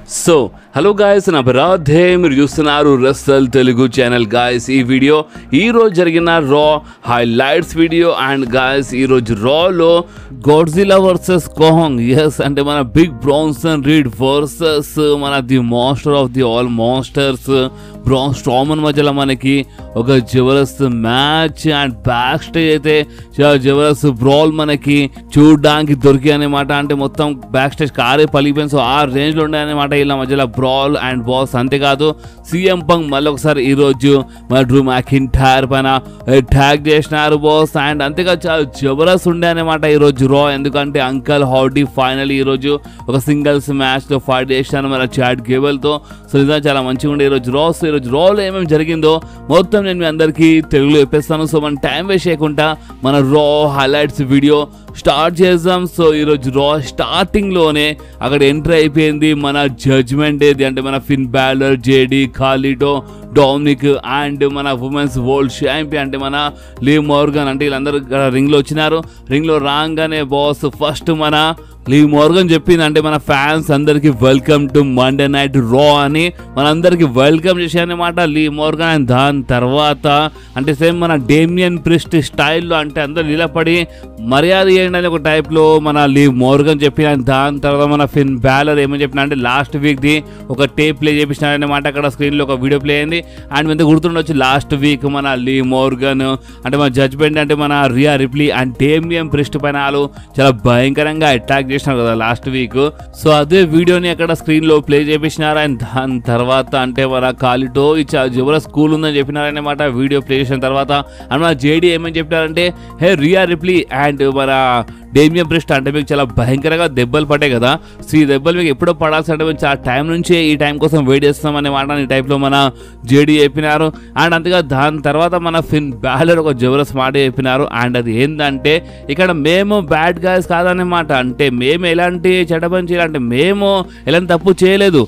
So hello guys, నా రాధే, మీరు చూస్తున్నారు రసల్ తెలుగు ఛానల్. గాయస్, ఈ వీడియో ఈరోజు జరిగిన రా హైలైట్స్ వీడియో. అండ్ గాయస్, ఈరోజు రాలో గాడ్జిల్లా వర్సెస్ కాంగ్, ఎస్ అంటే మన బిగ్ బ్రాన్సన్ రీడ్ వర్సెస్ మన the master of the all masters bran Strowman మధ్యలో మనకి ఒక Jabardasth match and back stage అయితే జబర్దస్త్ బ్రాల్ మనకి చూడడానికి దొరికాయి అనమాట. అంటే మొత్తం బ్యాక్ స్టేజ్ కారే పలిపోయింది. సో ఆ రేంజ్లో ఉండే అనమాట ఇలా మధ్యలో బ్రాల్ అండ్ బాస్. అంతేకాదు సీఎం పంగ్ మళ్ళీ ఒకసారి ఈరోజు మన డ్రూ మ్యాకింటైర్ పైన అటాక్ చేసినారు బాస్. అండ్ అంతేకాదు చాలా జబర్దస్త్ ఉండే అనమాట ఈరోజు రా. ఎందుకంటే అంకల్ హౌడీ ఫైనల్ ఈరోజు ఒక సింగిల్స్ మ్యాచ్లో ఫైట్ చేసినాను మన చాట్ గేబుల్తో. సో నిజంగా చాలా మంచిగా ఉండే ఈరోజు రా. సో ఈరోజు రాలో ఏమేమి జరిగిందో మొత్తం నేను మీ అందరికీ తెలుగులో చెప్పేస్తాను. సో మనం టైం వేస్ట్ చేయకుండా మన రా హైలైట్స్ వీడియో స్టార్ట్ చేద్దాం. సో ఈరోజు రా స్టార్టింగ్లోనే అక్కడ ఎంట్రీ అయిపోయింది మన జడ్జ్మెంట్ ఏది అంటే మన ఫిన్ బ్యాలర్, జేడీ, ఖాలిడో, డామినిక్ అండ్ మన ఉమెన్స్ వరల్డ్ ఛాంపియన్ అంటే మన లివ్ మోర్గన్. అంటే వీళ్ళందరూ రింగ్లో వచ్చినారు. రింగ్లో రాగానే బాస్ ఫస్ట్ మన లివ్ మోర్గన్ చెప్పింది అంటే మన ఫ్యాన్స్ అందరికి వెల్కమ్ టు మండే నైట్ రా అని మనందరికి వెల్కమ్ చేశారనమాట లివ్ మోర్గన్. అండ్ దాని తర్వాత అంటే సేమ్ మన డేమియన్ ప్రిస్ట్ స్టైల్లో అంటే అందరు నిలబడి మర్యాద చేయండి అని ఒక టైప్లో మన లివ్ మోర్గన్ చెప్పిన. దాని తర్వాత మన ఫిన్ బ్యాలర్ ఏమని చెప్పిన అంటే లాస్ట్ వీక్ది ఒక టేప్ ప్లే చేపించినారనమాట. అక్కడ స్క్రీన్లో ఒక వీడియో ప్లే అయింది. అండ్ మీద గుర్తుండొచ్చు లాస్ట్ వీక్ మన లివ్ మోర్గన్ అంటే మన జడ్జ్మెంట్ అంటే మన Rhea Ripley and Damian priest పైన వాళ్ళు చాలా భయంకరంగా అటాక్ చేసినారు కదా లాస్ట్ వీక్. సో అదే వీడియోని అక్కడ స్క్రీన్ లో ప్లే చేపించినారు. అండ్ దాని తర్వాత అంటే మన ఖాలిడో జబర్దస్త్ స్కూల్ ఉందని చెప్పినారనమాట వీడియో ప్లే చేసిన తర్వాత. అండ్ మన జేడీ ఏమని చెప్పినారంటే హే రియా రిప్లీ అండ్ మన డేమియన్ ప్రిస్ట్ అంటే మీకు చాలా భయంకరంగా దెబ్బలు పడ్డాయి కదా. సో ఈ దెబ్బలు మీకు ఎప్పుడో పడాల్సి అంటే మేము చాలా టైం నుంచే ఈ టైం కోసం వెయిట్ చేస్తున్నాం అనే మాట ఈ టైప్లో మన జేడీ చెప్పినారు. అండ్ అంతగా దాని తర్వాత మన ఫిన్ బ్యాలర్ ఒక జబర్దస్త్ మాట చెప్పినారు. అండ్ అది ఏంటంటే ఇక్కడ మేము బ్యాడ్ గాయ్స్ కాదన్నమాట. అంటే మేము ఎలాంటి చెడ్డ పని చేయాలంటే మేము ఎలాంటి తప్పు చేయలేదు,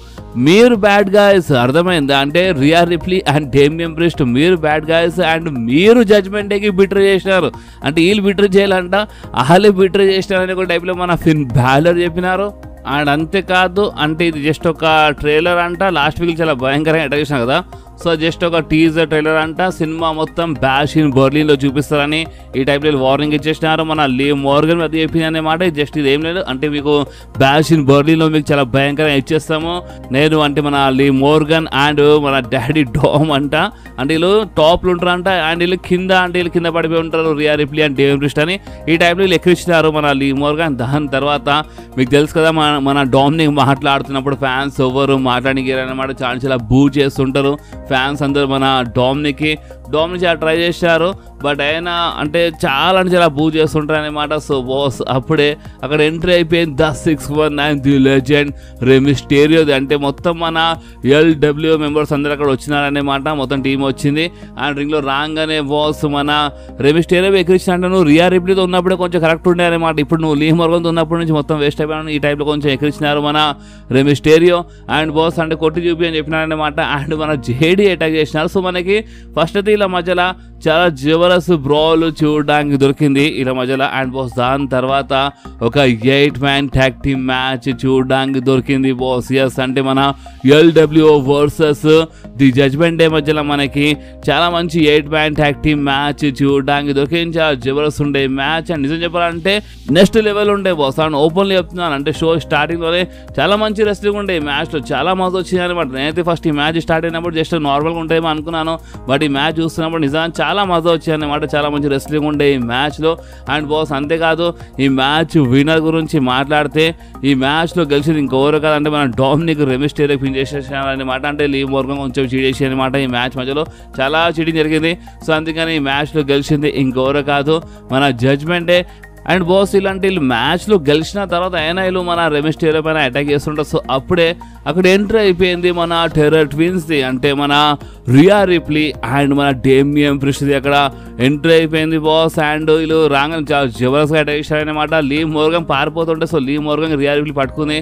మీరు బ్యాడ్ గాయ్స్, అర్థమైందా? అంటే Riya Ripley and Damian priest మీరు బ్యాడ్ గాయ్స్ అండ్ మీరు జడ్జ్మెంట్కి బిట్రే చేసినారు. అంటే వీళ్ళు బిట్రే చేయాలంట, వాళ్ళే బిట్రే చేసినారని ఒక టైప్లో మన ఫిన్ బ్యాలర్ చెప్పినారు. అండ్ అంతేకాదు అంటే ఇది జస్ట్ ఒక ట్రైలర్ అంట. లాస్ట్ వీక్ చాలా భయంకరంగా అటాక్ చేసినా కదా. సో జస్ట్ ఒక టీజర్ ట్రైలర్ అంట. సినిమా మొత్తం బ్యాష్ ఇన్ బర్లిన్లో చూపిస్తారని ఈ టైప్లో వార్నింగ్ ఇచ్చేసినారు. మన లివ్ మోర్గన్ అది చెప్పింది అన్నమాట. జస్ట్ ఇది ఏం లేదు అంటే మీకు బ్యాష్ ఇన్ బర్లిన్లో మీకు చాలా భయంకరంగా ఇచ్చేస్తాము నేను అంటే మన లివ్ మోర్గన్ అండ్ మన డాడీ డామ్ అంట. అంటే వీళ్ళు టాప్లు ఉంటారంట అండ్ వీళ్ళు కింద అంటే వీళ్ళు కింద పడిపోయి ఉంటారు Riya Ripley and David priest అని ఈ టైప్లో వీళ్ళు ఎక్కించినారు మన లివ్ మోర్గన్. దాని తర్వాత మీకు తెలుసు కదా మన డామినిక్ మాట్లాడుతున్నప్పుడు ఫ్యాన్స్ ఎవరు మాట్లాడినమాట చాలా బూ చేస్తుంటారు ఫ్యాన్స్ అందరూ మన డామినిక్ చాలా ట్రై చేశారు. బట్ ఆయన అంటే చాలా బూ చేస్తుంటారు అనమాట. సో బాస్ అప్పుడే అక్కడ ఎంట్రీ అయిపోయింది the 619 the legend ray Mysterio. అంటే మొత్తం మన LW మెంబర్స్ అందరూ అక్కడ వచ్చినారనమాట. మొత్తం టీం వచ్చింది. అండ్ రింగ్లో రాగానే బాస్ మన రే మిస్టీరియో ఎక్కిరించినట్టు నువ్వు రియా రిప్లీతో ఉన్నప్పుడే కొంచెం కరెక్ట్ ఉండే అనమాట. ఇప్పుడు నువ్వు లివ్ మోర్గన్తో ఉన్నప్పటి నుంచి మొత్తం వేస్ట్ అయిపోయాను. ఈ టైప్లో కొంచెం ఎక్కిరించినారు మన రే మిస్టీరియో. అండ్ బాస్ అంటే కొట్టి చూపి అని చెప్పినారనమాట. అండ్ మన జేడీ అటాక్ చేసినారు. సో మనకి ఫస్ట్ అయితే ఇలా మధ్యలో చాలా జబర్దస్త్ బ్రాల్ చూడడానికి దొరికింది ఇలా మధ్యలో. అండ్ బాస్ దాని తర్వాత ఒక 8-man ట్యాగ్ టీమ్ మ్యాచ్ చూడడానికి దొరికింది బాస్. ఎస్ అంటే మన LWO versus the Judgment Day మధ్యలో మనకి చాలా మంచి 8-man ట్యాగ్ టీమ్ మ్యాచ్ చూడడానికి దొరికింది. చాలా జబర్దస్త్ ఉండే మ్యాచ్. అండ్ నిజం చెప్పాలంటే నెక్స్ట్ లెవెల్ ఉండే బాస్. అండ్ ఓపెన్లీ చెప్తున్నాను అంటే షో స్టార్టింగ్లోనే చాలా మంచి రెస్లింగ్ ఉండే ఈ మ్యాచ్లో. చాలా మజా వచ్చింది అనమాట. నేనైతే ఫస్ట్ ఈ మ్యాచ్ స్టార్ట్ అయినప్పుడు జస్ట్ నార్మల్గా ఉంటాయేమో అనుకున్నాను. బట్ ఈ మ్యాచ్ చూస్తున్నప్పుడు నిజంగా చాలా మజా వచ్చింది అనమాట. చాలా మంచి రెస్లింగ్ ఉండే ఈ మ్యాచ్లో. అండ్ బాస్ అంతేకాదు ఈ మ్యాచ్ విన్నర్ గురించి మాట్లాడితే ఈ మ్యాచ్లో గెలిచింది ఇంకెవరు కాదంటే మన డామినిక్ రే మిస్టీరియో పిన్ చేసేసారనమాట. అంటే లివ్ మోర్గన్ కొంచెం చీట్ చేసి అనమాట. ఈ మ్యాచ్ మధ్యలో చాలా చీటింగ్ జరిగింది. సో అందుకని ఈ మ్యాచ్లో గెలిచింది ఇంకెవరు కాదు మన జడ్జ్మెంటే. అండ్ బాస్ ఇలాంటి వీళ్ళు మ్యాచ్లో గెలిచిన తర్వాత అయినా వీళ్ళు మన రే మిస్టీరియో పైన అటాక్ చేస్తుంటారు. సో అప్పుడే అక్కడ ఎంట్రీ అయిపోయింది మన టెర్రర్ ట్విన్స్ది అంటే మన రియా రిప్లీ అండ్ మన డేమియన్ ప్రిస్ట్ది అక్కడ ఎంట్రీ అయిపోయింది బాస్. అండ్ వీళ్ళు రాగానే చాలా జబర్దస్త్గా అటాక్ చేశారనమాట. లీవ్ మోర్గన్ పారిపోతుంటే so Liv Morgan Rhea Ripley పట్టుకుని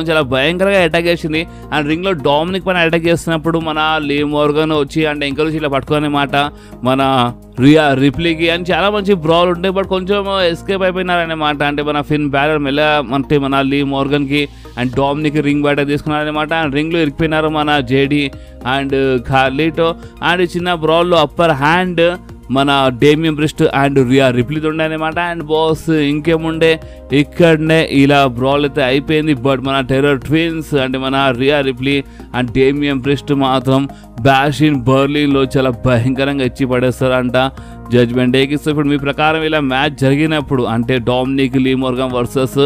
చాలా భయంకరంగా అటాక్ చేసింది. అండ్ రింగ్లో డామినిక్ పైన అటాక్ చేస్తున్నప్పుడు మన లీవ్ మోర్గన్ వచ్చి అంటే ఎంకరేజ్ ఇలా పట్టుకోనమాట మన రియా రిప్లీకి. అండ్ చాలా మంచి బ్రాల్ ఉంటాయి బట్ కొంచెం ఎస్కేప్ ఎస్కేప్ అయిపోయినారనమాట. అంటే మన ఫిన్ బ్యాలర్ అంటే మన లీ మోర్గన్కి అండ్ డామినిక్ రింగ్ బయట తీసుకున్నారనమాట. అండ్ రింగ్లో ఇరికిపోయినారు మన జేడీ అండ్ కార్లీటో. అండ్ చిన్న బ్రాల్లో అప్పర్ హ్యాండ్ మన డేమియన్ బ్రిస్ట్ అండ్ రియా రిప్లీతో ఉండే అనమాట. అండ్ బాస్ ఇంకేముండే ఇక్కడనే ఇలా బ్రాల్ అయితే అయిపోయింది. బట్ మన టెర్రర్ ట్విన్స్ అంటే మన రియా రిప్లీ అండ్ డేమియన్ బ్రిస్ట్ మాత్రం బ్యాషిన్ బర్లిన్లో చాలా భయంకరంగా ఇచ్చి పడేస్తారంట జడ్జ్మెంట్ డేకి. సో ఇప్పుడు మీ ప్రకారం ఇలా మ్యాచ్ జరిగినప్పుడు అంటే Dominik Liv Morgan versus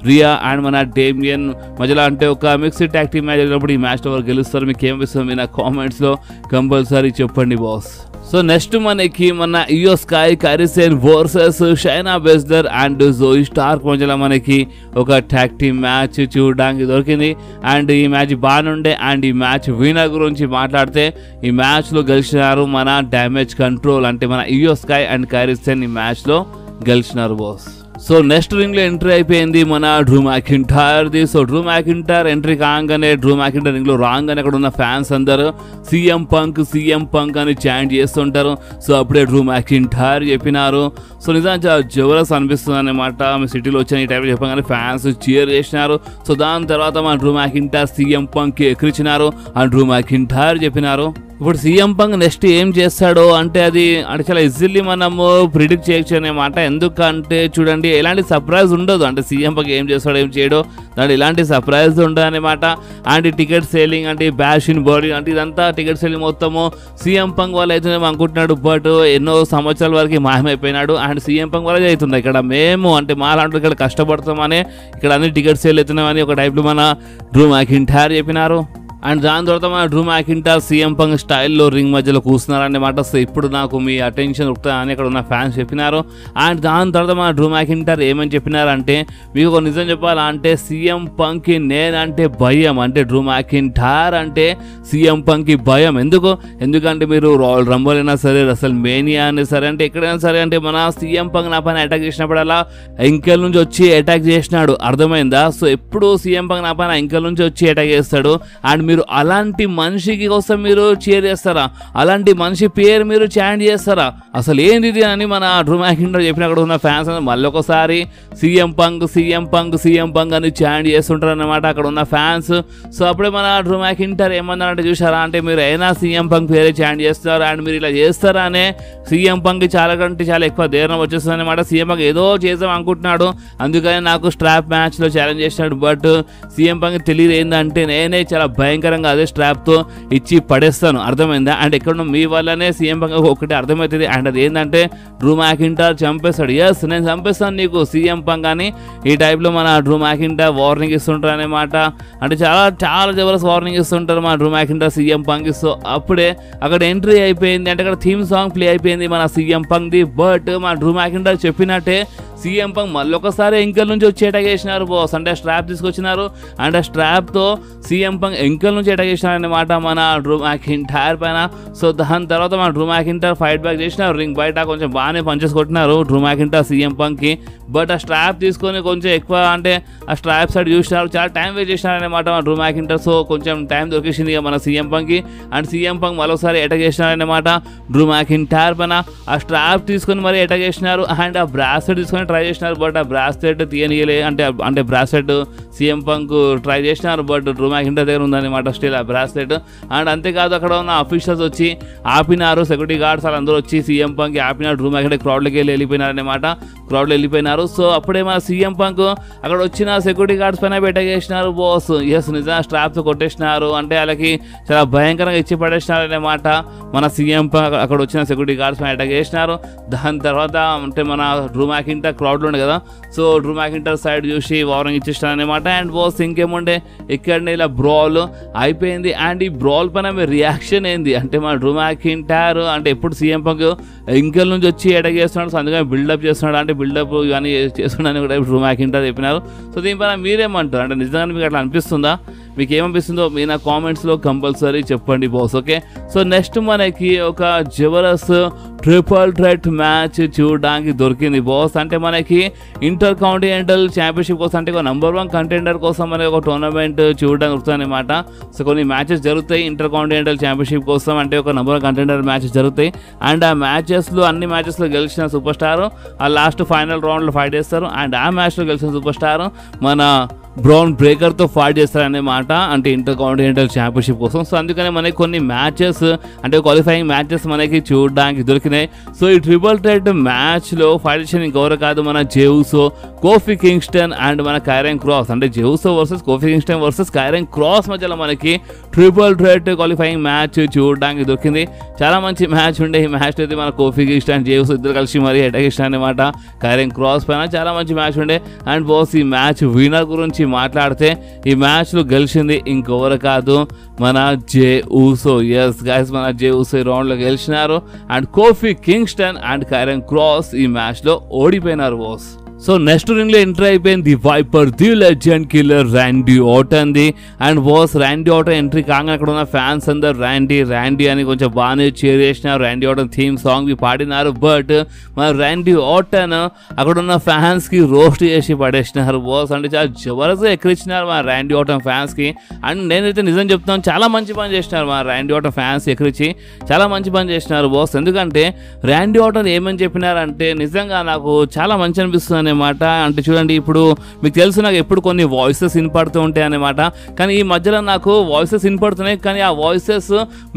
Rhea and మన డేమియన్ మధ్యలో అంటే ఒక మిక్స్డ్ ట్యాగ్ టీమ్ మ్యాచ్ జరిగినప్పుడు ఈ మ్యాచ్లో ఎవరు గెలుస్తారు మీకు ఏమనిపిస్తుంది మీ నా కామెంట్స్లో కంపల్సరీ చెప్పండి బాస్. సో నెక్స్ట్ మనకి మన Iyo Sky Kairi versus Shayna Baszler and Zoey Stark మధ్యలో మనకి ఒక ట్యాగ్ టీమ్ మ్యాచ్ చూడడానికి దొరికింది. అండ్ ఈ మ్యాచ్ బాగానుండే. అండ్ ఈ మ్యాచ్ విన్నర్ గురించి మాట్లాడితే ఈ మ్యాచ్లో గెలిచినారు మన డ్యామేజ్ కంట్రోల్ అంటే మన ఇయో స్కై అండ్ కైరీ ఈ మ్యాచ్లో గెలిచినారు బాస్. సో నెక్స్ట్ రింగ్లో ఎంట్రీ అయిపోయింది మన డ్రూ మ్యాకింటైర్ది. సో డ్రూ మ్యాకింటైర్ ఎంట్రీ కాగానే డ్రూ మ్యాకింటైర్ రింగ్లో రాగానే అక్కడ ఉన్న ఫ్యాన్స్ అందరూ సీఎం పంక్ అని చాంట్ చేస్తుంటారు. సో అప్పుడే డ్రూ మ్యాకింటైర్ చెప్పినారు. సో నిజంగా చాలా జబర్దస్త్ అనిపిస్తుంది అనమాట. మీ సిటీలో వచ్చిన ఈ టైప్లో చెప్పగానే ఫ్యాన్స్ చీర్ చేసినారు. సో దాని తర్వాత మన డ్రూ మ్యాకింటైర్ సీఎం పంక్కి ఎక్కిరించినారు అండ్ డ్రూ మ్యాకింటైర్ చెప్పినారు. ఇప్పుడు సీఎం పంక్ నెక్స్ట్ ఏం చేస్తాడో అంటే అది అంటే చాలా ఈజీలీ మనము ప్రిడిక్ట్ చేయొచ్చు అనమాట. ఎందుకంటే చూడండి ఎలాంటి సర్ప్రైజ్ ఉండదు. అంటే సీఎం పంక్ ఏం చేస్తాడో ఏం చేయడో దాంట్లో ఎలాంటి సర్ప్రైజ్ ఉండదు అనమాట. అండ్ టికెట్ సేలింగ్ అంటే బ్యాష్ ఇన్ బాడీ అంటే ఇదంతా టికెట్ సేలింగ్ మొత్తము సీఎం పంక్ వాళ్ళు అయితే అనుకుంటున్నాడు. బట్ ఎన్నో సంవత్సరాల వరకు మాయమైపోయినాడు. అండ్ సీఎం పంక్ వాళ్ళే అవుతుంది. ఇక్కడ మేము అంటే మా లాంటి ఇక్కడ కష్టపడతామని ఇక్కడ అన్ని టికెట్ సేల్ అవుతున్నామని ఒక టైప్లో మన డ్రూ మ్యాకింటైర్ చెప్పినారు. అండ్ దాని తర్వాత మన డ్రూ మ్యాకింటైర్ సీఎం పంక్ స్టైల్లో రింగ్ మధ్యలో కూర్చున్నారన్నమాట. సో ఇప్పుడు నాకు మీ అటెన్షన్ దొరుకుతా అని అక్కడ ఉన్న ఫ్యాన్స్ చెప్పినారు. అండ్ దాని తర్వాత మన డ్రూ మ్యాకింటైర్ ఏమని చెప్పినారంటే మీకు ఒక నిజం చెప్పాలంటే సీఎం పంక్కి నేనంటే భయం. అంటే డ్రూ మ్యాకింటైర్ అంటే సీఎం పంక్కి భయం. ఎందుకంటే మీరు రాయల్ రంబల్ అయినా సరే అసలు మేనియా అయినా సరే అంటే ఎక్కడైనా సరే అంటే మన సీఎం పంక్ నా పైన అటాక్ చేసినప్పుడు అలా ఎంకెల్ నుంచి వచ్చి అటాక్ చేసినాడు అర్థమైందా. సో ఎప్పుడు సీఎం పంక్ నా పైన ఎంకెల్ నుంచి వచ్చి అటాక్ చేస్తాడు. అండ్ మీరు అలాంటి మనిషికి కోసం మీరు చీర్ చేస్తారా? అలాంటి మనిషి పేరు మీరు చాంట్ చేస్తారా? అసలు ఏంది ఇది అని మన డ్రూ మ్యాకింటైర్ చెప్పిన అక్కడ ఉన్న ఫ్యాన్స్ మళ్ళీ ఒకసారి సీఎం పంక్ అని చాంట్ చేస్తుంటారు అన్నమాట అక్కడ ఉన్న ఫ్యాన్స్. సో అప్పుడే మన డ్రూ మ్యాకింటైర్ ఏమన్నారంటే చూసారా అంటే మీరు అయినా సీఎం పంక్ పేరే చాంట్ చేస్తారు అండ్ మీరు ఇలా చేస్తారా అనే సీఎం పంక్ చాలా ఎక్కువ ధైర్యం వచ్చేస్తుంది అనమాట. సీఎం పంక్ ఏదో చేద్దాం అనుకుంటున్నాడు అందుకని నాకు స్ట్రాప్ మ్యాచ్లో ఛాలెంజ్ చేసినాడు. బట్ సీఎం పంక్ తెలియదు ఏంటంటే నేనే చాలా భయంకరంగా అదే స్ట్రాప్తో ఇచ్చి పడేస్తాను అర్థమైందా. అండ్ ఎక్కడ మీ వల్లనే సీఎం పంక్ ఒకటి అర్థమవుతుంది. అండ్ అది ఏంటంటే డ్రూ మ్యాకింటైర్ చంపేస్తాడు. ఎస్ నేను చంపేస్తాను నీకు సీఎం పంక్ అని ఈ టైప్లో మన డ్రూ మ్యాకింటైర్ వార్నింగ్ ఇస్తుంటారు అనమాట. అంటే చాలా జబర్దస్త్ వార్నింగ్ ఇస్తుంటారు మన Drew McIntyre CM punk. So అప్పుడే అక్కడ ఎంట్రీ అయిపోయింది. అంటే అక్కడ థీమ్ సాంగ్ ప్లే అయిపోయింది మన సీఎం పంక్ది. బట్ మన డ్రూ మ్యాకింటైర్ చెప్పినట్టే సీఎం పంక్ మళ్ళీ ఒకసారి ఎంకల్ నుంచి వచ్చి అటాక్ చేసినారు బాస్. అంటే స్ట్రాప్ తీసుకొచ్చినారు అండ్ ఆ స్ట్రాప్తో సీఎం పంక్ ఎంకల్ నుంచి అటాక్ చేసినారనమాట మన డ్రూ మ్యాకింటైర్ పైన. సో దాని తర్వాత మన డ్రూ మ్యాకింటైర్ ఫైట్ బ్యాక్ చేసినారు. రింగ్ బయట కొంచెం బాగానే పంచెస్ కొట్టినారు డ్రూ మ్యాకింటైర్ సీఎం పంక్కి. బట్ ఆ స్ట్రాప్ తీసుకొని కొంచెం ఎక్కువ అంటే ఆ స్ట్రాప్ సైడ్ చూసినారు చాలా టైం వేస్ట్ చేసినారనమాట మన డ్రూ మ్యాకింటైర్. సో కొంచెం టైం దొరికేసింది మన సీఎం పంక్కి. అండ్ సీఎం పంక్ మరోసారి అటాక్ చేసినారనమాట డ్రూ మ్యాకింటైర్ పైన. ఆ స్ట్రాప్ తీసుకొని మరి అటాక్ చేసినారు అండ్ ఆ బ్రాస్లెట్ తీసుకొని ట్రై చేసినారు. బట్ ఆ బ్రాస్లెట్ తీయనియలే. అంటే బ్రాస్లెట్ సీఎం పంక్ ట్రై చేసినారు. బట్ డ్రూ మ్యాకింటైర్ దగ్గర ఉందన్నమాట స్టిల్ ఆ బ్రాస్లెట్. అండ్ అంతేకాదు అక్కడ ఉన్న అఫీషియల్స్ వచ్చి ఆపినారు. సెక్యూరిటీ గార్డ్స్ వాళ్ళందరూ వచ్చి సీఎం పంక్ ఆపినారు. డ్రూ మ్యాకింటైర్ క్రౌడ్లోకి వెళ్ళిపోయినారనమాట. క్రౌడ్లో వెళ్ళిపోయినారు. సో అప్పుడే మన సీఎం పంక్ అక్కడ వచ్చిన సెక్యూరిటీ గార్డ్స్ పైన అటాక్ చేసినారు బాస్. ఎస్ నిజంగా స్ట్రాప్తో కొట్టేసినారు. అంటే వాళ్ళకి చాలా భయంకరంగా ఇచ్చి పడేసినారనమాట మన సీఎం పంక్. అక్కడ వచ్చిన సెక్యూరిటీ గార్డ్స్ పైన అటాక్ చేసినారు. దాని తర్వాత అంటే మన డ్రూ మ్యాకింటైర్ క్రౌడ్లో ఉండే కదా. సో డ్రూ మ్యాకింటైర్ సైడ్ చూసి వార్నింగ్ ఇచ్చేసినారు అనమాట. అండ్ బాస్ ఇంకేముండే ఇక్కడనే ఇలా బ్రాల్ అయిపోయింది. అండ్ ఈ బ్రాల్ పైన మీ రియాక్షన్ ఏంది అంటే మన డ్రూ మ్యాకింటైర్ అంటే ఎప్పుడు సీఎం పంక్ ఇంకెల్ నుంచి వచ్చి అటాక్ చేస్తున్నాడు. సో అందుకని బిల్డప్ చేస్తున్నాడు. అంటే బిల్డప్ ఇవన్నీ చేస్తున్నాడని కూడా డ్రూ మ్యాకింటైర్ చెప్పినారు. సో దీనిపైన మీరేమంటారు? అంటే నిజంగా మీకు అట్లా అనిపిస్తుందా? మీకు ఏమనిపిస్తుందో మీ నా కామెంట్స్లో కంపల్సరీ చెప్పండి బాస్. ఓకే, సో నెక్స్ట్ మనకి ఒక జబర్దస్త్ ట్రిపుల్ థ్రెట్ మ్యాచ్ చూడడానికి దొరికింది బాస్. అంటే మనకి ఇంటర్ కాంటినెంటల్ ఛాంపియన్షిప్ కోసం, అంటే ఒక నెంబర్ 1 కంటెండర్ కోసం మనకి ఒక టోర్నమెంట్ చూడడానికి దొరుకుతుంది అనమాట. సో కొన్ని మ్యాచెస్ జరుగుతాయి ఇంటర్ కాంటినెంటల్ ఛాంపియన్షిప్ కోసం, అంటే ఒక నెంబర్ 1 కంటెండర్ మ్యాచెస్ జరుగుతాయి. అండ్ ఆ మ్యాచెస్లో అన్ని మ్యాచెస్లో గెలిచిన సూపర్ స్టార్ ఆ లాస్ట్ ఫైనల్ రౌండ్లో ఫైట్ చేస్తారు. అండ్ ఆ మ్యాచ్లో గెలిచిన సూపర్ స్టార్ మన బ్రౌన్ బ్రేకర్తో ఫైట్ చేస్తారన్నమాట, అంటే ఇంటర్ కాంటినెంటల్ ఛాంపియన్షిప్ కోసం. సో అందుకనే మనకి కొన్ని మ్యాచెస్, అంటే క్వాలిఫైయింగ్ మ్యాచెస్ మనకి చూడడానికి దొరికినాయి. సో ఈ ట్రిపుల్ థ్రెట్ మ్యాచ్లో ఫైట్ చేసిన ఇంకెవరు కాదు, మన Jey Uso, Kofi Kingston and మన కైరన్ క్రాస్. అంటే Jey Uso versus Kofi Kingston versus Karrion Kross మధ్యలో మనకి ట్రిపుల్ థ్రెట్ క్వాలిఫైయింగ్ మ్యాచ్ చూడడానికి దొరికింది. చాలా మంచి మ్యాచ్ ఉండే. ఈ మ్యాచ్ అయితే మన కోఫీ కింగ్స్టన్, జే ఉసో ఇద్దరు కలిసి మరి అటాక్ చేసిన అనమాట కైరన్ క్రాస్ పైన. చాలా మంచి మ్యాచ్ ఉండే. అండ్ బాస్ ఈ మ్యాచ్ విన్నర్ గురించి మాట్లాడితే ఈ మ్యాచ్లో గెలిచింది ఇంకెవరు కాదు, మన జే ఉసో. ఎస్ గైస్, మన జే ఉసో ఈ రౌండ్లో గెలిచినారు. And Kofi Kingston and Karrion Kross ఈ మ్యాచ్లో ఓడిపోయినారు బాస్. సో నెక్స్ట్ రింగ్ లో ఎంట్రీ అయిపోయింది the viper, the legend killer Randy Orton ది. And boss Randy Orton entry కాగా అక్కడ ఉన్న ఫ్యాన్స్ అందరు ర్యాండీ అని కొంచెం బాగానే చేర్ చేసినారు. ర్యాండీ ఆర్టన్ థీమ్ సాంగ్ పాడినారు. బట్ మన ర్యాండీ ఆర్టన్ అక్కడ ఉన్న ఫ్యాన్స్ కి రోస్ట్ చేసి పడేసినారు బాస్. అంటే చాలా జబర్దస్త్ ఎక్కిరించినారు మన ర్యాండీ ఆర్టన్ ఫ్యాన్స్ కి. అండ్ నేనైతే నిజం చెప్తాను, చాలా మంచి పని చేసినారు మన ర్యాండీ ఆర్టన్ ఫ్యాన్స్ ఎక్కిరించి, చాలా మంచి పని చేసినారు బాస్. ఎందుకంటే ర్యాండీ ఆర్టన్ ఏమని చెప్పినారంటే నిజంగా నాకు చాలా మంచి అనిపిస్తుంది అనమాట. అంటే చూడండి, ఇప్పుడు మీకు తెలుసు నాకు ఎప్పుడు కొన్ని వాయిసెస్ వినపడుతూ ఉంటాయి అనమాట. కానీ ఈ మధ్యలో నాకు వాయిసెస్ వినపడుతున్నాయి, కానీ ఆ వాయిసెస్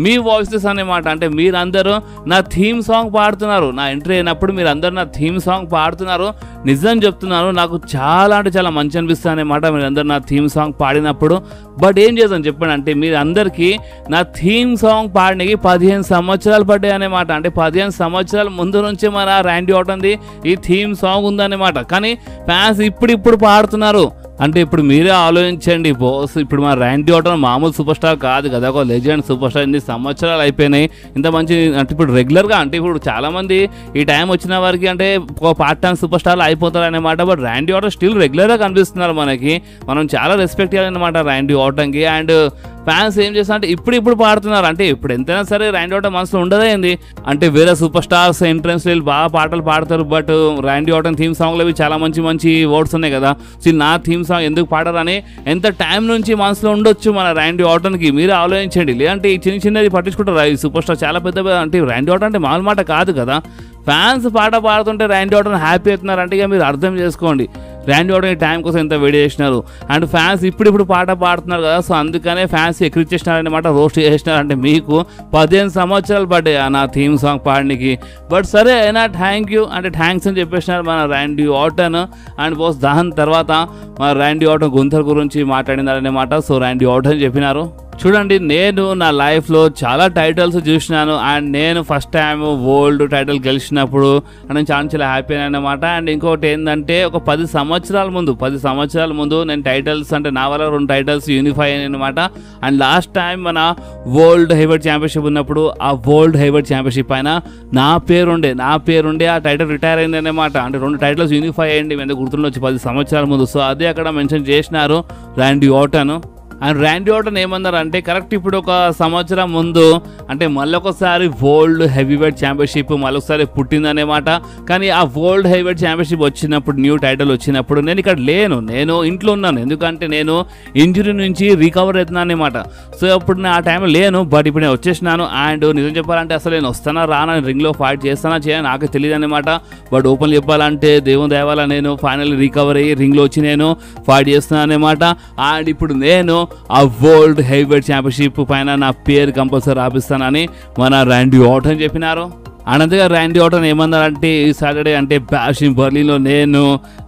మీ వాయిసెస్ అనమాట. అంటే మీరందరూ నా థీమ్ సాంగ్ పాడుతున్నారు. నా ఎంట్రీ అయినప్పుడు మీరందరూ నా థీమ్ సాంగ్ పాడుతున్నారు. నిజం చెప్తున్నాను, నాకు చాలా అంటే చాలా మంచి అనిపిస్తుంది అనమాట మీరందరూ నా థీమ్ సాంగ్ పాడినప్పుడు. బట్ ఏం చేద్దాం చెప్పండి, అంటే మీరందరికీ నా థీమ్ సాంగ్ పాడడానికి 15 సంవత్సరాలు పడ్డాయి అనమాట. అంటే 15 సంవత్సరాల ముందు నుంచి మన ర్యాండీ ఆర్టన్ది ఈ థీమ్ సాంగ్ ఉందన్నమాట. కానీ ఫ్యాన్స్ ఇప్పుడు పాడుతున్నారు. అంటే ఇప్పుడు మీరే ఆలోచించండి బాస్, ఇప్పుడు మా ర్యాండీ ఆర్టన్ మామూలు సూపర్ స్టార్ కాదు కదా, ఒక లెజెండ్ సూపర్ స్టార్. ఇన్ని సంవత్సరాలు అయిపోయినాయి, ఇంత మంచి. అంటే ఇప్పుడు రెగ్యులర్గా, అంటే ఇప్పుడు చాలామంది ఈ టైం వచ్చిన వారికి అంటే ఒక పార్ట్ టైం సూపర్ స్టార్లు అయిపోతారు అనమాట. బట్ ర్యాండీ ఆర్టన్ స్టిల్ రెగ్యులర్గా కనిపిస్తున్నారు మనకి. మనం చాలా రెస్పెక్ట్ చేయాలన్నమాట ర్యాండీ ఆర్టన్కి. అండ్ ఫ్యాన్స్ ఏం చేస్తున్నారు అంటే ఇప్పుడు పాడుతున్నారు. అంటే ఇప్పుడు ఎంతైనా సరే ర్యాండీ ఆర్టన్ మనసులో ఉండదేంది, అంటే వేరే సూపర్ స్టార్స్ ఎంట్రన్స్ వీళ్ళు బాగా పాటలు పాడతారు. బట్ ర్యాండీ ఆర్టన్ థీమ్ సాంగ్లో చాలా మంచి వర్డ్స్ ఉన్నాయి కదా. సో నా థీమ్ సాంగ్ ఎందుకు పాడరని ఎంత టైం నుంచి మనసులో ఉండొచ్చు మన ర్యాండీ ఆర్టన్కి, మీరు ఆలోచించండి. లేదంటే ఈ చిన్నది పట్టించుకుంటారు ఈ సూపర్ స్టార్ చాలా పెద్ద. అంటే ర్యాండీ ఆర్టన్ అంటే మామూలు మాట కాదు కదా. ఫ్యాన్స్ పాట పాడుతుంటే ర్యాండీ ఆర్టన్ హ్యాపీ అవుతున్నారు అంటే ఇక మీరు అర్థం చేసుకోండి ర్యాండీ ఆర్టన్ ఈ టైం కోసం ఎంత వెయిట్ చేసినారు. అండ్ ఫ్యాన్స్ ఇప్పుడు పాట పాడుతున్నారు కదా, సో అందుకనే ఫ్యాన్స్ ఎక్కిరిచ్చేసినారనమాట, రోస్ట్ చేసినారు. అంటే మీకు 15 సంవత్సరాలు పడ్డాయి నా థీమ్ సాంగ్ పాడడానికి. బట్ సరే అయినా థ్యాంక్ యూ అంటే థ్యాంక్స్ అని చెప్పేసినారు మన ర్యాండీ ఆర్టన్. అండ్ బాస్ దాని తర్వాత మన ర్యాండీ ఆర్టన్ గుంతర్ గురించి మాట్లాడినారనమాట. సో ర్యాండీ ఆర్టన్ చెప్పినారు, చూడండి నేను నా లైఫ్లో చాలా టైటిల్స్ చూసినాను. అండ్ నేను ఫస్ట్ టైం వరల్డ్ టైటిల్ గెలిచినప్పుడు నేను చాలా హ్యాపీ అన్నమాట. అండ్ ఇంకోటి ఏంటంటే ఒక 10 సంవత్సరాల ముందు నేను టైటిల్స్, అంటే నా వల్ల 2 టైటిల్స్ యూనిఫై అయ్యాయి అనమాట. అండ్ లాస్ట్ టైం మన వరల్డ్ హెవీవెయిట్ ఛాంపియన్షిప్ ఉన్నప్పుడు ఆ వరల్డ్ హెవీవెయిట్ ఛాంపియన్షిప్ పైన నా పేరుండే ఆ టైటిల్ రిటైర్ అయింది అనమాట. అంటే 2 టైటిల్స్ యూనిఫై అయ్యండి ఎందుకు గుర్తుండొచ్చు 10 సంవత్సరాల ముందు. సో అదే అక్కడ మెన్షన్ చేసినారు Randy Orton. And Randy Orton ఏమన్నారంటే కరెక్ట్ ఇప్పుడు ఒక సంవత్సరం ముందు అంటే మళ్ళొకసారి వరల్డ్ హెవీవెయిట్ ఛాంపియన్షిప్ మళ్ళొకసారి పుట్టిందనేమాట. కానీ ఆ వరల్డ్ హెవీవెయిట్ ఛాంపియన్షిప్ వచ్చినప్పుడు, న్యూ టైటిల్ వచ్చినప్పుడు నేను ఇక్కడ లేను, నేను ఇంట్లో ఉన్నాను. ఎందుకంటే నేను ఇంజరీ నుంచి రికవర్ అవుతున్నాను అనమాట. సో అప్పుడు నేను ఆ టైంలో లేను, బట్ ఇప్పుడు నేను వచ్చేసినాను. అండ్ నిజం చెప్పాలంటే అసలు నేను వస్తానా రానా, రింగ్లో ఫైట్ చేస్తానా చేయని నాకు తెలియదు అనమాట. బట్ ఓపెన్ చెప్పాలంటే దేవుని దయ వల్ల నేను ఫైనల్ రికవర్ అయ్యి రింగ్లో వచ్చి నేను ఫైట్ చేస్తున్నాను అనమాట. అండ్ ఇప్పుడు నేను ఆ వరల్డ్ హెవీవెయిట్ ఛాంపియన్షిప్ పైన నా పేరు కంపల్సరీ రాపిస్తానని మన ర్యాండీ ఆర్టన్ చెప్పినారు. అనంతగా ర్యాండీ ఆర్టన్ ఏమన్నారంటే ఈ సాటర్డే అంటే బ్యాష్ ఇన్ బర్లిన్లో నేను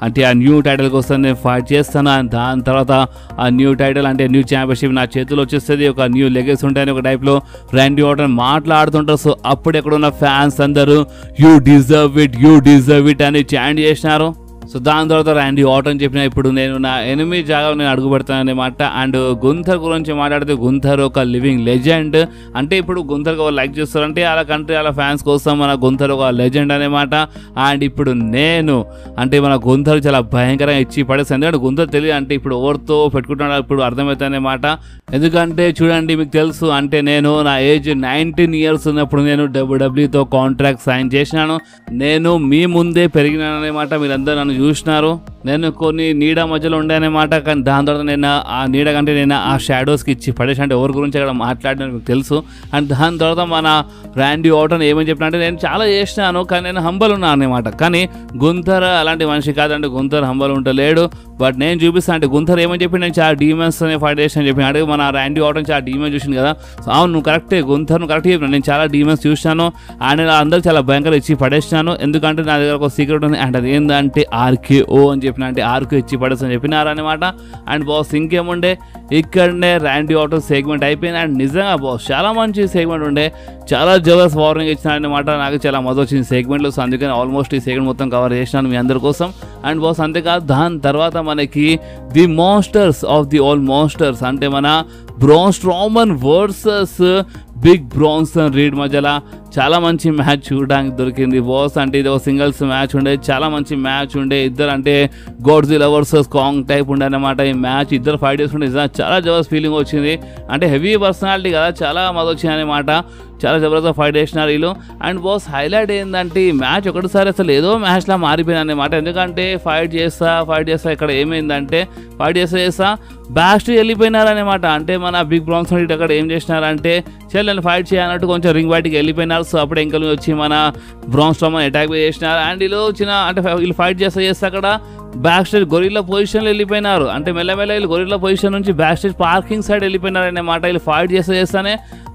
అంటే ఆ న్యూ టైటిల్ కోసం నేను ఫైట్ చేస్తాను. దాని తర్వాత ఆ న్యూ టైటిల్ అంటే న్యూ ఛాంపియన్షిప్ నా చేతిలో వచ్చేస్తుంది, ఒక న్యూ లెగసీ ఉంటాయని ఒక టైప్లో ర్యాండీ ఆర్టన్ మాట్లాడుతుంటారు. సో అప్పుడు ఎక్కడ ఉన్న ఫ్యాన్స్ అందరూ యూ డిజర్వ్ ఇట్ అని చాంట్ చేసినారు. సో దాని తర్వాత ర్యాండీ ఆర్టన్ చెప్పిన ఇప్పుడు నేను నా ఎనిమి జాగా నేను అడుగు పెడతాను అనమాట. అండ్ గుంథర్ గురించి మాట్లాడితే గుంథర్ ఒక లివింగ్ లెజెండ్. అంటే ఇప్పుడు గుంథర్ లైక్ చేస్తారంటే అలా కంట్రీ అలా ఫ్యాన్స్ కోసం మన గుంథర్ ఒక లెజెండ్ అనమాట. అండ్ ఇప్పుడు నేను అంటే మన గుంథర్ చాలా భయంకరంగా ఇచ్చి పడేస్తాను. ఎందుకంటే గుంథర్ తెలియదు అంటే ఇప్పుడు ఎవరితో పెట్టుకుంటున్నా ఇప్పుడు అర్థమవుతుంది అనమాట. ఎందుకంటే చూడండి మీకు తెలుసు అంటే నేను నా ఏజ్ 19 years ఉన్నప్పుడు నేను డబ్ల్యూడబ్ల్యూతో కాంట్రాక్ట్ సైన్ చేసినాను. నేను మీ ముందే పెరిగినాను అనమాట. మీరందరూ నన్ను చూసినారు. నేను కొన్ని నీడ మధ్యలో ఉండే అనమాట. కానీ దాని తర్వాత నేను ఆ నీడ కంటే నేను ఆ షాడోస్కి ఇచ్చి పడేసి అంటే ఎవరి గురించి అక్కడ మాట్లాడినా మీకు తెలుసు. అండ్ దాని తర్వాత మన ర్యాండీ ఆర్టన్ ఏమని చెప్పిన అంటే నేను చాలా చేసినాను కానీ నేను హంబల్ ఉన్నాను అనమాట. కానీ గుంథర్ అలాంటి మనిషి కాదంటే గుంథర్ హంబల్ ఉంటలేడు. బట్ నేను చూపిస్తాను అంటే గుంథర్ ఏమని చెప్పి నేను చాలా డీమన్స్ అనే ఫైట్ చేసిన చెప్పిన అడిగి మన ర్యాండీ ఆర్టన్ చాలా డీమన్స్ చూసింది కదా. సో అవును నువ్వు కరెక్టే గుంథర్ నువ్వు కరెక్ట్ చెప్పిన నేను చాలా డీమన్స్ చూసినాను అండ్ నేను అందరూ చాలా భయంకరంగా ఇచ్చి పడేసినాను. ఎందుకంటే నా దగ్గర ఒక సీక్రెట్ ఉంది అండ్ అది ఏంటంటే ఆర్కేఓ అని చెప్పిన అంటే ఆర్కే ఇచ్చి పడేస్తాను చెప్పినారనమాట. అండ్ బాస్ ఇంకేముండే ఇక్కడనే ర్యాండీ ఆర్టన్ సెగ్మెంట్ అయిపోయింది. అండ్ నిజంగా బాస్ చాలా మంచి సెగ్మెంట్ ఉండే, చాలా జబర్దస్త్ వార్నింగ్ ఇచ్చినారనమాట. నాకు చాలా మజా వచ్చింది సెగ్మెంట్లో. సో అందుకని ఆల్మోస్ట్ ఈ సెగ్మెంట్ మొత్తం కవర్ చేసినాను మీ అందరి కోసం. అండ్ బాస్ అంతేకాదు దాని తర్వాత మనకి the monsters of the all monsters అంటే మన Braun Strowman versus Big Bronson Reed మధ్యలో చాలా మంచి మ్యాచ్ చూడడానికి దొరికింది బాస్. అంటే ఇది ఒక సింగిల్స్ మ్యాచ్ ఉండే, చాలా మంచి మ్యాచ్ ఉండే. ఇద్దరు అంటే గాడ్జిల్లా వర్సెస్ కాంగ్ టైప్ ఉండే అనమాట ఈ మ్యాచ్. ఇద్దరు ఫైట్ చేస్తుంటే చాలా జబర్దస్త్ ఫీలింగ్ వచ్చింది. అంటే హెవీ పర్సనాలిటీ కదా, చాలా మజా వచ్చింది అనమాట. చాలా జబర్దస్త్ ఫైట్ చేసినారు వీళ్ళు. అండ్ బాస్ హైలైట్ ఏంటంటే ఈ మ్యాచ్ ఒకటిసారి అసలు ఏదో మ్యాచ్లా మారిపోయింది అనమాట. ఎందుకంటే ఫైట్ చేస్తా ఇక్కడ ఏమైందంటే ఫైట్ చేస్తా బ్యాక్ స్టేజ్ వెళ్ళిపోయినారనమాట. అంటే మన బిగ్ బ్రాన్సన్ రీడ్ అక్కడ ఏం చేసినారంటే చెల్లెని ఫైట్ చేయాలన్నట్టు కొంచెం రింగ్ బయటికి వెళ్ళిపోయినారు. సో అప్పుడే ఇంకా వచ్చి మన బ్రాన్ స్ట్రోమన్ అటాక్ చేసినారు. అండ్ వీళ్ళు వచ్చిన అంటే వీళ్ళు ఫైట్ చేస్తా అక్కడ బ్యాక్ స్టేజ్ గొరిల్లా పొజిషన్లో వెళ్ళిపోయినారు. అంటే మెల్లమెల్ల వీళ్ళు గొరిల్లా పొజిషన్ నుంచి బ్యాక్ స్టేజ్ పార్కింగ్ సైడ్ వెళ్ళిపోయినారు అన్నమాట. వీళ్ళు ఫైట్ చేస్తానే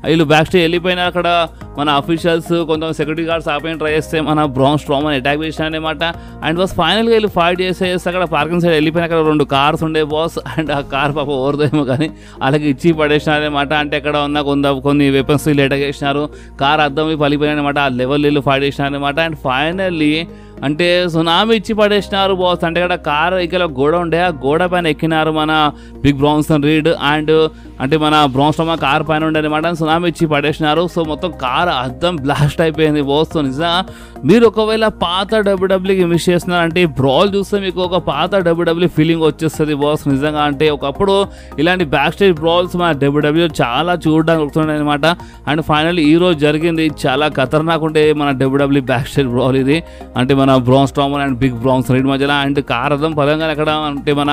వీళ్ళు బ్యాక్ స్టేజ్ వెళ్ళిపోయినారు. అక్కడ మన అఫీషియల్స్ కొంతమంది సెక్యూరిటీ గార్డ్స్ ఆపేయని ట్రై చేస్తే మన బ్రాన్ స్ట్రోమన్ అటాక్ చేసినారనమాట. అండ్ బాస్ ఫైనల్గా వీళ్ళు ఫైట్ చేస్తే అక్కడ పార్కింగ్ సైడ్ వెళ్ళిపోయిన అక్కడ 2 కార్స్ ఉండే బాస్. అండ్ ఆ కార్ పాప ఓవర్దేమో కానీ అలాగే ఇచ్చి పడేసినారనమాట. అంటే అక్కడ ఉన్న కొన్ని వెపన్స్ వీళ్ళు అటాక్ చేసినారు. కార్ అద్దం పలిపోయినారనమాట. ఆ లెవెల్ వీళ్ళు ఫైట్ చేసినారనమాట. అండ్ ఫైనల్లీ అంటే సునామీ ఇచ్చి పడేసినారు బాస్. అంటే ఇక్కడ కార్ ఇక్కడ గోడ ఉండే, ఆ గోడ పైన ఎక్కినారు మన బిగ్ బ్రాన్సన్ రీడ్. అండ్ అంటే మన బ్రాన్ స్ట్రోమన్ కార్ పైన ఉండే అనమాట. సునామీ ఇచ్చి పడేసినారు. సో మొత్తం కార్ అద్దం బ్లాస్ట్ అయిపోయింది బాస్. సో నిజంగా మీరు ఒకవేళ పాత డబ్ల్యూడబ్ల్యూకి మిస్ చేస్తున్నారంటే ఈ బ్రాల్ చూస్తే మీకు ఒక పాత డబ్ల్యూడబ్ల్యూ ఫీలింగ్ వచ్చేస్తుంది బాస్. నిజంగా అంటే ఒకప్పుడు ఇలాంటి బ్యాక్ స్టేజ్ బ్రాల్స్ మన డబ్ల్యూడబ్ల్యూ చాలా చూడడానికి వస్తున్నాయి అనమాట. అండ్ ఫైనల్ ఈ రోజు జరిగింది చాలా ఖతర్నాక్ ఉంటే మన డబ్ల్యూడబ్ల్యూ బ్యాక్ స్టేజ్ బ్రాల్ ఇది. అంటే మన Braun Strowman and Big Bronson Reed మధ్యలో అండ్ కార్ అద్దం పరంగా అక్కడ అంటే మన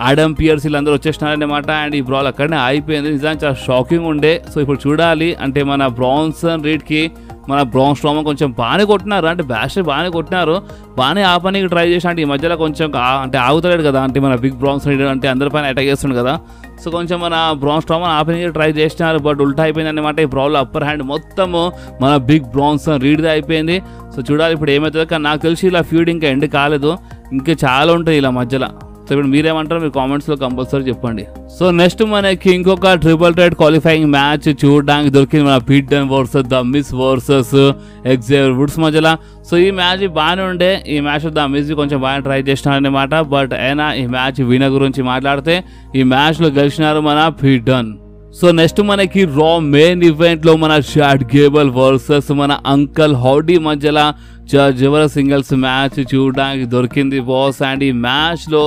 ఆడమ్ పియర్స్ వీళ్ళందరూ వచ్చేసినారనమాట. అండ్ ఈ బ్రాల్ అక్కడనే అయిపోయింది. నిజంగా చాలా షాకింగ్ ఉండే. సో ఇప్పుడు చూడాలి అంటే మన బ్రాన్సన్ రీడ్కి మన బ్రాన్ స్ట్రోమన్ కొంచెం బాగానే కొట్టినారు. అంటే బ్యాక్ స్టేజ్ బాగానే కొట్టినారు, బాగానే ఆపనికి ట్రై చేసి. అంటే ఈ మధ్యలో కొంచెం అంటే ఆగుతలేడు కదా. అంటే మన బిగ్ బ్రాన్సన్ రీడ్ అంటే అందరిపైన అటాక్ చేస్తుండు కదా. సో కొంచెం మన బ్రాన్ స్ట్రోమన్ ఆపనికి ట్రై చేసినారు. బట్ ఉల్టా అయిపోయింది అనమాట. ఈ బ్రాల్ అప్పర్ హ్యాండ్ మొత్తము మన బిగ్ బ్రాన్సన్ రీడ్దే అయిపోయింది. సో చూడాలి ఇప్పుడు ఏమవుతుందో. కానీ నాకు తెలిసి ఇలా ఫ్యూడ్ ఇంకా ఎండ్ కాలేదు, ఇంకా చాలా ఉంటుంది ఇలా మధ్యలో. సో ఇప్పుడు మీరేమంటారో మీరు కామెంట్స్లో కంపల్సరీ చెప్పండి. సో నెక్స్ట్ మనకి ఇంకొక ట్రిపుల్ థ్రెట్ క్వాలిఫైయింగ్ మ్యాచ్ చూడడానికి దొరికింది మన Pete Dunne versus the Miz versus Xavier Woods మధ్యలో. సో ఈ మ్యాచ్ బాగానే ఉండే. ఈ మ్యాచ్ ద మిస్ కొంచెం బాగా ట్రై చేసినారనమాట. బట్ అయినా ఈ మ్యాచ్ వినర్ గురించి మాట్లాడితే ఈ మ్యాచ్లో గెలిచినారు మన పీట్ డన్. సో నెక్స్ట్ మనకి రా మెయిన్ ఈవెంట్లో మన చాడ్ గేబుల్ వర్సెస్ మన అంకల్ హౌడీ మధ్యలో జబర్దస్త్ సింగిల్స్ మ్యాచ్ చూడడానికి దొరికింది బాస్. అండ్ ఈ మ్యాచ్లో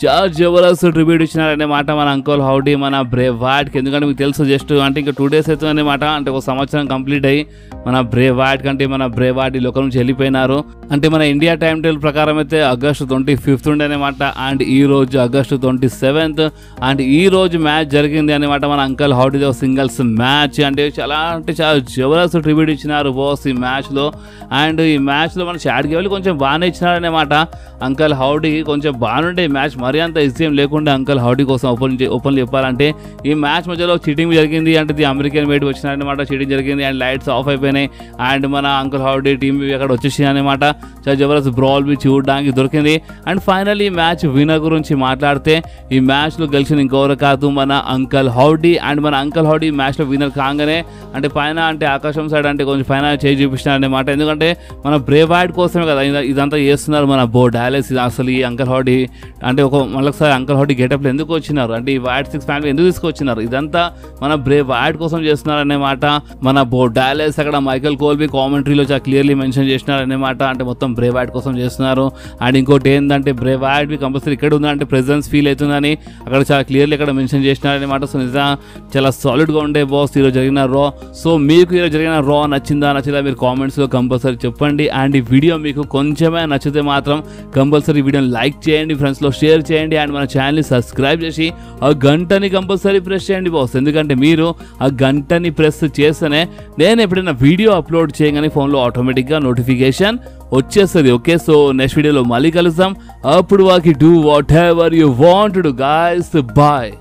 చాలా జబర్దస్త్ ట్రిబ్యూట్ ఇచ్చినారన్నమాట మన అంకల్ హౌడీ మన బ్రేవ్ వాట్కి. ఎందుకంటే మీకు తెలుసు జస్ట్ అంటే ఇంకా 2 days అవుతుంది అనమాట. అంటే ఒక సంవత్సరం కంప్లీట్ అయ్యి మన బ్రేవ్ వాట్ కంటే మన బ్రేవ్ వాట్ ఈ లోకం నుంచి వెళ్ళిపోయినారు. అంటే మన ఇండియా టైం టేబుల్ ప్రకారం అయితే August 25th ఉండేనమాట. అండ్ ఈ రోజు August 27th. అండ్ ఈ రోజు మ్యాచ్ జరిగింది అనమాట మన అంకల్ హౌడీతో సింగిల్స్ మ్యాచ్. అంటే చాలా జబర్దస్త్ ట్రిబ్యూట్ ఇచ్చినారు బాస్ ఈ మ్యాచ్లో. అండ్ ఈ మ్యాచ్లో మన చాడ్ గేబుల్ కొంచెం బాగానే ఇచ్చినారనమాట. అంకల్ హౌడీ కొంచెం బాగుండే ఈ మ్యాచ్ మరి అంత ఇష్టం లేకుండా అంకల్ హౌడీ కోసం ఓపెన్ చెప్పాలంటే ఈ మ్యాచ్ మధ్యలో చీటింగ్ జరిగింది. అంటే ది అమెరికన్ మేడ్ వచ్చినారనమాట, చీటింగ్ జరిగింది అండ్ లైట్స్ ఆఫ్ అయిపోయినాయి అండ్ మన అంకల్ హౌడీ టీం అక్కడ వచ్చేసి అనమాట. చాలా జబర్దస్త్ బ్రాల్ బి చూడడానికి దొరికింది. అండ్ ఫైనల్ ఈ మ్యాచ్ విన్నర్ గురించి మాట్లాడితే ఈ మ్యాచ్లో గెలిచిన ఇంకెవరు కాదు మన అంకల్ హౌడీ. అండ్ మన అంకల్ హౌడీ మ్యాచ్లో విన్నర్ కాగానే అంటే పైన అంటే ఆకాశం సైడ్ అంటే కొంచెం పైన చేయి చూపిస్తున్నారనమాట. ఎందుకంటే మన బ్రేవ్ వైడ్ కోసమే కదా ఇదంతా చేస్తున్నారు మన బో డాలెస్. అసలు ఈ అంకల్ హౌడీ అంటే మళ్ళొకసారి అంకల్ హౌడీ గెటప్లో ఎందుకు వచ్చినారు అంటే ఈ వైడ్ 6 ఫ్యామిలీ ఎందుకు తీసుకొచ్చినారు, ఇదంతా మన బ్రేవ్ వైడ్ కోసం చేస్తున్నారు అన్నమాట. మన బో డాలెస్ అక్కడ మైకల్ కోల్బీ కామెంటరీలో చాలా క్లియర్లీ మెన్షన్ చేసినారు అన్నమాట. అంటే మొత్తం బ్రేవ్ వైడ్ కోసం చేస్తున్నారు. అండ్ ఇంకోటి ఏంటంటే బ్రేవ్ వైడ్ కంపల్సరీ ఇక్కడ ఉందంటే ప్రెజెన్స్ ఫీల్ అవుతుందని అక్కడ చాలా క్లియర్లీ ఇక్కడ మెన్షన్ చేసినారు అనమాట. సో నిజంగా చాలా సాలిడ్గా ఉండే బాస్ ఈరోజు జరిగిన రో. సో మీకు ఈరోజు జరిగిన రో నచ్చిందా మీరు కామెంట్స్లో కంపల్సరీ చెప్పండి. అండ్ ఈ వీడియో మీకు కొంచెమే నచ్చితే మాత్రం కంపల్సరీ వీడియోని లైక్ చేయండి, ఫ్రెండ్స్లో షేర్ చేయండి అండ్ మన ఛానల్ని సబ్స్క్రైబ్ చేసి ఆ గంటని కంపల్సరీ ప్రెస్ చేయండి బాస్. ఎందుకంటే మీరు ఆ గంటని ప్రెస్ చేస్తేనే నేను ఎప్పుడైనా వీడియో అప్లోడ్ చేయగానే ఫోన్లో ఆటోమేటిక్గా నోటిఫికేషన్ వచ్చేస్తుంది. ఓకే, సో నెక్స్ట్ వీడియోలో మళ్ళీ కలుద్దాం. అప్పుడు వాకి do whatever you want to do guys. Bye.